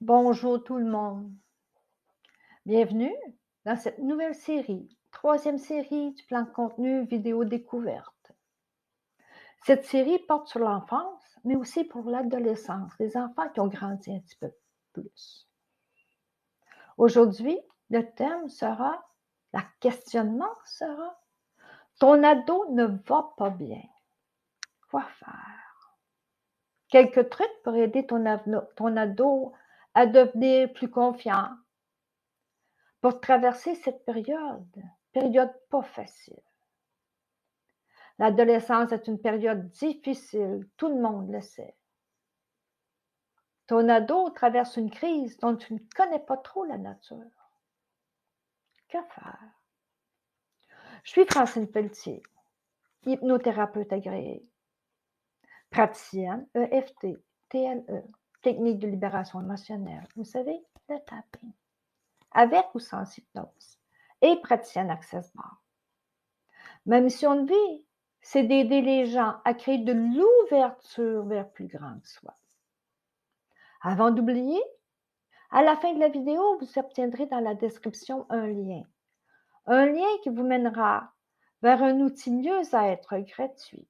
Bonjour tout le monde. Bienvenue dans cette nouvelle série, troisième série du plan de contenu vidéo découverte. Cette série porte sur l'enfance, mais aussi pour l'adolescence, les enfants qui ont grandi un petit peu plus. Aujourd'hui, le thème sera, le questionnement sera, ton ado ne va pas bien. Quoi faire? Quelques trucs pour aider ton ado à devenir plus confiant, pour traverser cette période pas facile. L'adolescence est une période difficile, tout le monde le sait. Ton ado traverse une crise dont tu ne connais pas trop la nature. Que faire? Je suis Francine Pelletier, hypnothérapeute agréée, praticienne EFT, TLE, technique de libération émotionnelle. Vous savez, le tapping, avec ou sans hypnose, et praticienne Access Bar. Ma mission de vie, c'est d'aider les gens à créer de l'ouverture vers plus grand que soi. Avant d'oublier, à la fin de la vidéo, vous obtiendrez dans la description un lien. Un lien qui vous mènera vers un outil mieux-être gratuit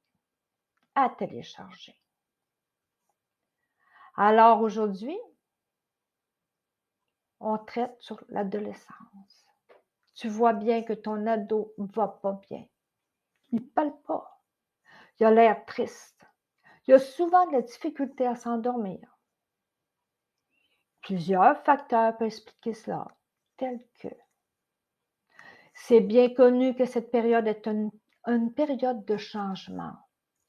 à télécharger. Alors aujourd'hui, on traite sur l'adolescence. Tu vois bien que ton ado ne va pas bien. Il ne parle pas. Il a l'air triste. Il a souvent de la difficulté à s'endormir. Plusieurs facteurs peuvent expliquer cela, tels que c'est bien connu que cette période est une période de changement,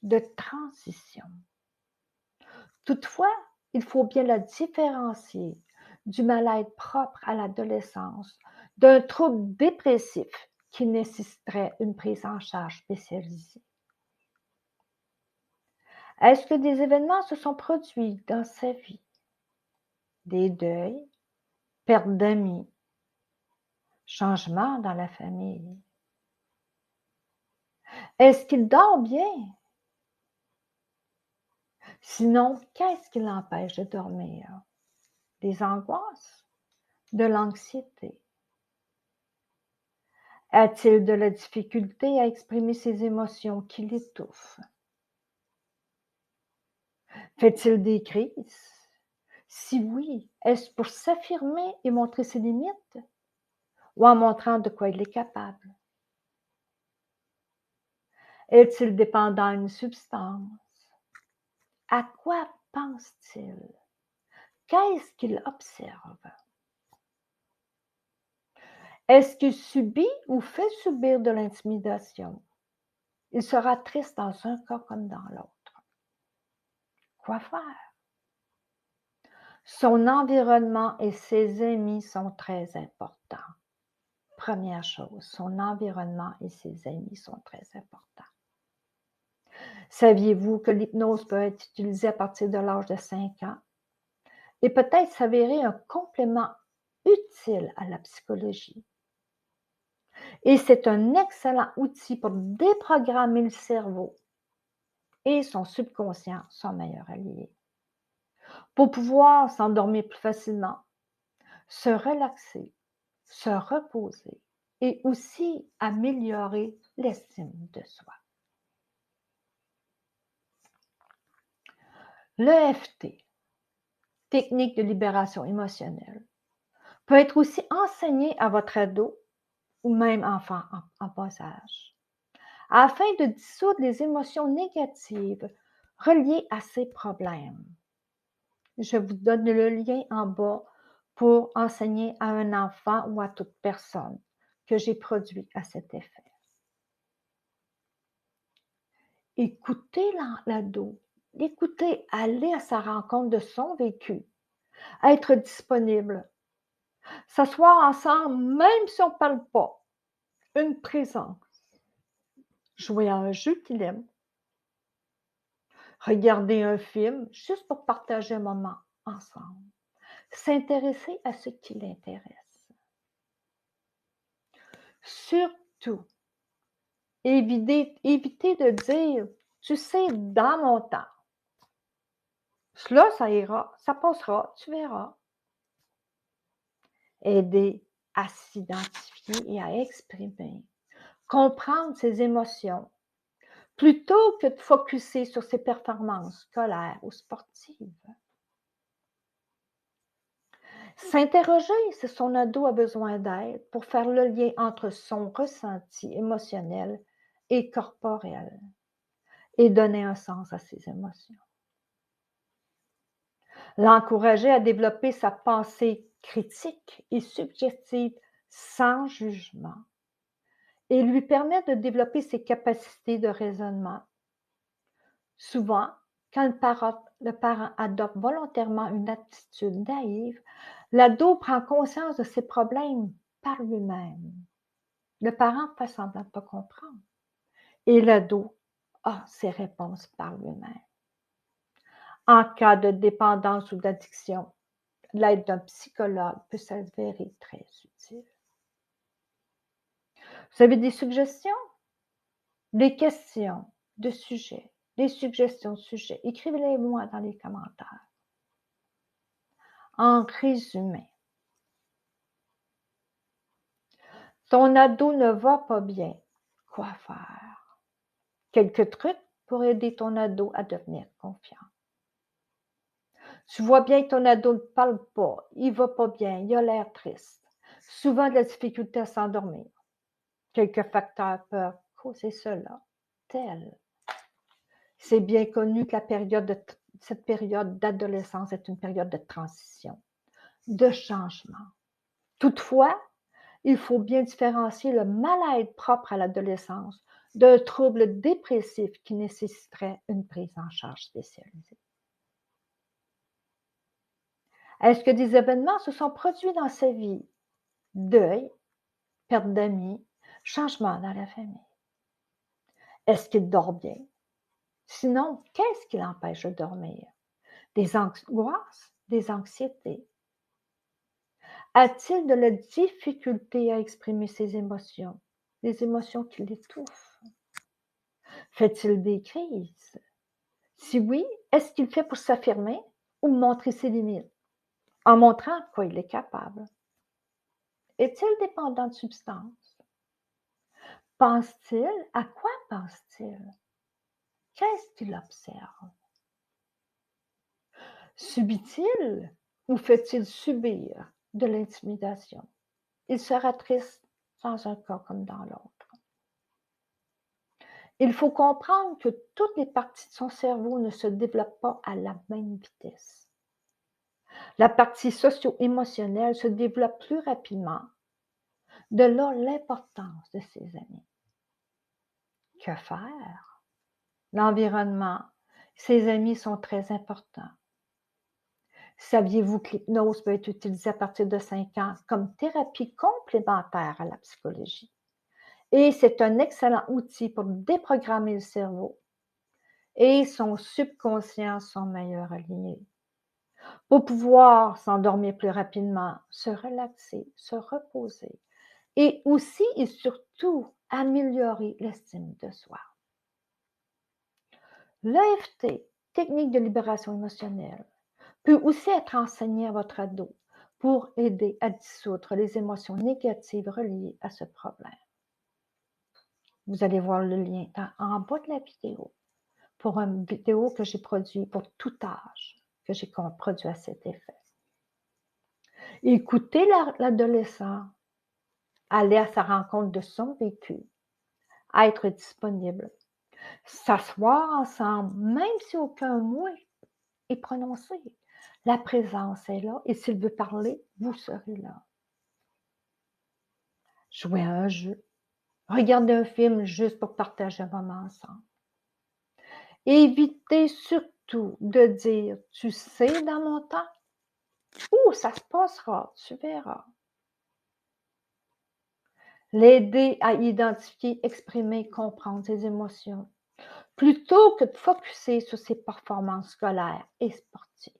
de transition. Toutefois, il faut bien la différencier du mal-être propre à l'adolescence, d'un trouble dépressif qui nécessiterait une prise en charge spécialisée. Est-ce que des événements se sont produits dans sa vie? Des deuils, perte d'amis, changement dans la famille? Est-ce qu'il dort bien? Sinon, qu'est-ce qui l'empêche de dormir? Des angoisses? De l'anxiété? A-t-il de la difficulté à exprimer ses émotions qui l'étouffent? Fait-il des crises? Si oui, est-ce pour s'affirmer et montrer ses limites ou en montrant de quoi il est capable? Est-il dépendant d'une substance? À quoi pense-t-il? Qu'est-ce qu'il observe? Est-ce qu'il subit ou fait subir de l'intimidation? Il sera triste dans un cas comme dans l'autre. Quoi faire? Son environnement et ses amis sont très importants. Première chose, son environnement et ses amis sont très importants. Saviez-vous que l'hypnose peut être utilisée à partir de l'âge de 5 ans et peut-être s'avérer un complément utile à la psychologie? Et c'est un excellent outil pour déprogrammer le cerveau et son subconscient, son meilleur allié, pour pouvoir s'endormir plus facilement, se relaxer, se reposer et aussi améliorer l'estime de soi. L'EFT, technique de libération émotionnelle, peut être aussi enseigné à votre ado ou même enfant en bas âge, afin de dissoudre les émotions négatives reliées à ces problèmes. Je vous donne le lien en bas pour enseigner à un enfant ou à toute personne que j'ai produit à cet effet. Écoutez l'ado, l'écouter, aller à sa rencontre de son vécu, être disponible, s'asseoir ensemble même si on ne parle pas, une présence, jouer à un jeu qu'il aime, regarder un film juste pour partager un moment ensemble, s'intéresser à ce qui l'intéresse. Surtout, éviter de dire, tu sais, dans mon temps. Cela, ça ira, ça passera, tu verras. aider à s'identifier et à exprimer, comprendre ses émotions, plutôt que de focusser sur ses performances scolaires ou sportives. S'interroger si son ado a besoin d'aide pour faire le lien entre son ressenti émotionnel et corporel et donner un sens à ses émotions. L'encourager à développer sa pensée critique et subjective sans jugement et lui permettre de développer ses capacités de raisonnement. Souvent, quand le parent adopte volontairement une attitude naïve, l'ado prend conscience de ses problèmes par lui-même. Le parent fait semblant de ne pas comprendre et l'ado a ses réponses par lui-même. En cas de dépendance ou d'addiction, l'aide d'un psychologue peut s'avérer très utile. Vous avez des suggestions? Des questions de sujets, des suggestions de sujets? Écrivez-les-moi dans les commentaires. En résumé, ton ado ne va pas bien. Quoi faire? Quelques trucs pour aider ton ado à devenir confiant. Tu vois bien que ton ado ne parle pas, il ne va pas bien, il a l'air triste. Souvent de la difficulté à s'endormir. Quelques facteurs peuvent causer cela, tels. C'est bien connu que cette période d'adolescence est une période de transition, de changement. Toutefois, il faut bien différencier le mal-être propre à l'adolescence d'un trouble dépressif qui nécessiterait une prise en charge spécialisée. Est-ce que des événements se sont produits dans sa vie? Deuil, perte d'amis, changement dans la famille. Est-ce qu'il dort bien? Sinon, qu'est-ce qui l'empêche de dormir? Des angoisses, des anxiétés? A-t-il de la difficulté à exprimer ses émotions, des émotions qui l'étouffent? Fait-il des crises? Si oui, est-ce qu'il fait pour s'affirmer ou montrer ses limites, en montrant de quoi il est capable? Est-il dépendant de substances? Pense-t-il? À quoi pense-t-il? Qu'est-ce qu'il observe? Subit-il ou fait-il subir de l'intimidation? Il sera triste dans un cas comme dans l'autre. Il faut comprendre que toutes les parties de son cerveau ne se développent pas à la même vitesse. La partie socio-émotionnelle se développe plus rapidement. De là l'importance de ses amis. Que faire? L'environnement, ses amis sont très importants. Saviez-vous que l'hypnose peut être utilisée à partir de 5 ans comme thérapie complémentaire à la psychologie? Et c'est un excellent outil pour déprogrammer le cerveau et son subconscient sont meilleurs alliés. Pour pouvoir s'endormir plus rapidement, se relaxer, se reposer et aussi et surtout améliorer l'estime de soi. L'EFT, technique de libération émotionnelle, peut aussi être enseigné à votre ado pour aider à dissoudre les émotions négatives reliées à ce problème. Vous allez voir le lien en bas de la vidéo pour une vidéo que j'ai produite pour tout âge, que j'ai produit à cet effet. Écoutez l'adolescent, aller à sa rencontre de son vécu, être disponible, s'asseoir ensemble, même si aucun mot est prononcé. La présence est là et s'il veut parler, vous serez là. Jouer à un jeu, regarder un film juste pour partager un moment ensemble. Évitez surtout de dire « tu sais dans mon temps » ou « ça se passera, tu verras ». L'aider à identifier, exprimer, comprendre ses émotions, plutôt que de focusser sur ses performances scolaires et sportives.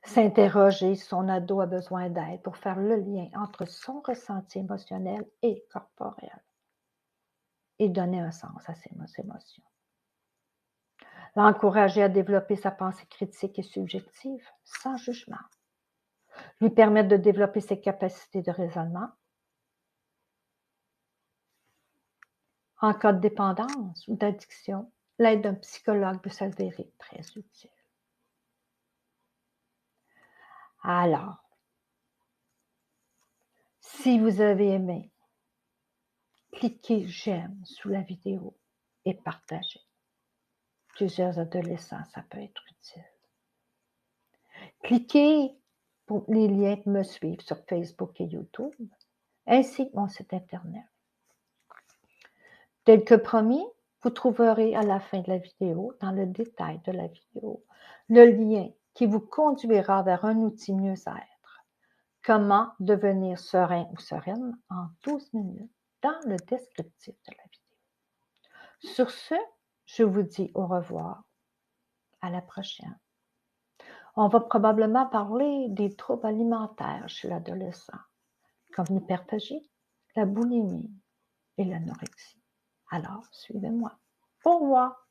S'interroger si son ado a besoin d'aide pour faire le lien entre son ressenti émotionnel et corporel et donner un sens à ses émotions. L'encourager à développer sa pensée critique et subjective sans jugement. lui permettre de développer ses capacités de raisonnement. En cas de dépendance ou d'addiction, l'aide d'un psychologue peut s'avérer très utile. Alors, si vous avez aimé, cliquez j'aime sous la vidéo et partagez. Plusieurs adolescents, ça peut être utile. Cliquez pour les liens pour me suivre sur Facebook et YouTube, ainsi que mon site Internet. Tel que promis, vous trouverez à la fin de la vidéo, dans le détail de la vidéo, le lien qui vous conduira vers un outil mieux-être. Comment devenir serein ou sereine en 12 minutes dans le descriptif de la vidéo. Sur ce, je vous dis au revoir. À la prochaine. On va probablement parler des troubles alimentaires chez l'adolescent, comme l'hyperphagie, la boulimie et l'anorexie. Alors, suivez-moi. Au revoir.